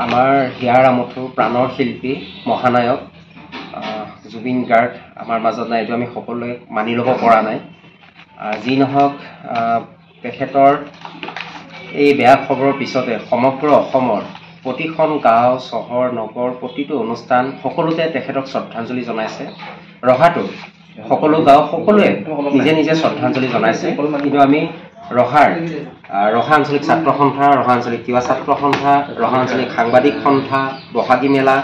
আমাৰ হিয়াৰ আমঠু প্ৰাণৰ শিল্পী মহানায়ক জুবিন গাৰ্গ আমাৰ মাজত নাই, এইটো আমি সকলোৱে মানি ল'ব পৰা নাই। যি নহওক, তেখেতৰ এই বেয়া খবৰৰ পিছতে সমগ্ৰ অসমৰ প্ৰতিখন গাঁও চহৰ নগৰ প্ৰতিটো অনুষ্ঠান সকলোতে তেখেতক শ্ৰদ্ধাঞ্জলি জনাইছে। ৰহাটো সকলো গাঁও সকলোৱে নিজে নিজে শ্ৰদ্ধাঞ্জলি জনাইছে, কিন্তু আমি ৰহা আঞ্চলিক ছাত্ৰ সন্থা, ৰহা আঞ্চলিক তিৱা ছাত্ৰ সন্থা, ৰহা আঞ্চলিক সাংবাদিক সন্থা, বহাগী মেলা,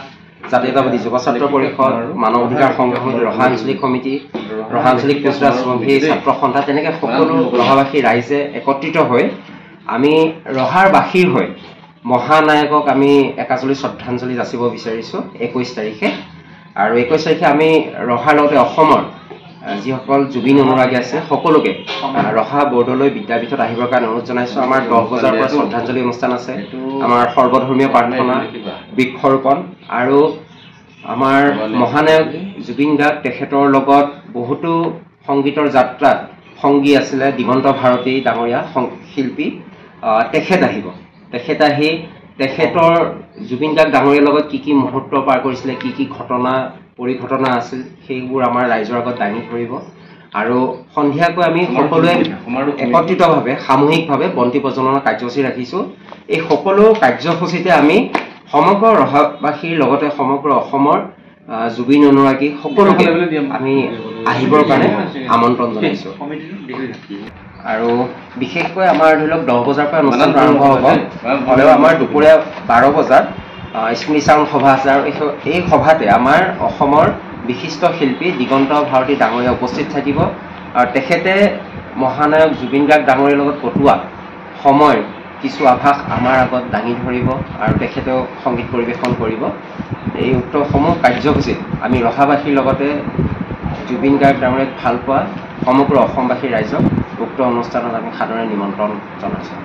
জাতীয়তাবাদী যুৱ ছাত্ৰ পৰিষদ, মানৱ অধিকাৰ সংগ্ৰাম সমিতি, ৰহা আঞ্চলিক সমিতি, ৰহা আঞ্চলিক কোচৰাজবংশী ছাত্ৰ সন্থা, তেনেকৈ সকলো ৰহাবাসী ৰাইজে একত্ৰিত হৈ আমি ৰহাৰ বাসীৰ হৈ মহানায়কক আমি একাজলি শ্ৰদ্ধাঞ্জলি যাচিব বিচাৰিছোঁ 21 তাৰিখে। আৰু 21 তাৰিখে আমি ৰহাৰ লগতে অসমৰ যিসকল জুবিন অনুৰাগী আছে সকলোকে ৰহা বৰদলৈ বিদ্যাপীঠত আহিবৰ কাৰণে অনুৰোধ জনাইছোঁ। আমাৰ 10 বজাৰ পৰা শ্ৰদ্ধাঞ্জলি অনুষ্ঠান আছে, আমাৰ সৰ্বধৰ্মীয় প্ৰাৰ্থনা, বৃক্ষৰোপণ, আৰু আমাৰ মহানায়ক জুবিন গাৰ্গ তেখেতৰ লগত বহুতো সংগীতৰ যাত্ৰাত সংগী আছিলে দিগন্ত ভাৰতী ডাঙৰীয়া শিল্পী। তেখেত আহিব, তেখেত আহি তেখেতৰ জুবিন গাৰ্গ ডাঙৰীয়াৰ লগত কি কি মুহূৰ্ত পাৰ কৰিছিলে, কি কি ঘটনা পৰিঘটনা আছিল, সেইবোৰ আমাৰ ৰাইজৰ আগত দাঙি ধৰিব। আৰু সন্ধিয়াকৈ আমি সকলোৱে একত্ৰিতভাৱে সামূহিকভাৱে বন্তি প্ৰজ্বলনৰ কাৰ্যসূচী ৰাখিছোঁ। এই সকলো কাৰ্যসূচীতে আমি সমগ্ৰ ৰহাবাসীৰ লগতে সমগ্ৰ অসমৰ জুবিন অনুৰাগী সকলোকে আমি আহিবৰ কাৰণে আমন্ত্ৰণ জনাইছোঁ। আৰু বিশেষকৈ আমাৰ ধৰি লওক 10 বজাৰ পৰা অনুষ্ঠানটো আৰম্ভ হ'ব, হ'লেও আমাৰ দুপৰীয়া 12 বজাত স্মৃতিচাৰণ সভা আছে। আৰু এই সভাতে আমাৰ অসমৰ বিশিষ্ট শিল্পী দিগন্ত ভাৰতী ডাঙৰীয়া উপস্থিত থাকিব। আৰু তেখেতে মহানায়ক জুবিন গাৰ্গ ডাঙৰীয়াৰ লগত কটোৱা সময় কিছু আভাস আমাৰ আগত দাঙি ধৰিব আৰু তেখেতেও সংগীত পৰিৱেশন কৰিব। এই উক্তসমূহ কাৰ্যসূচীত আমি ৰহাবাসীৰ লগতে জুবিন গাৰ্গ ডাঙৰীয়াক ভাল পোৱা সমগ্ৰ অসমবাসী ৰাইজক উক্ত অনুষ্ঠানত আমি সাদৰে নিমন্ত্ৰণ জনাইছোঁ।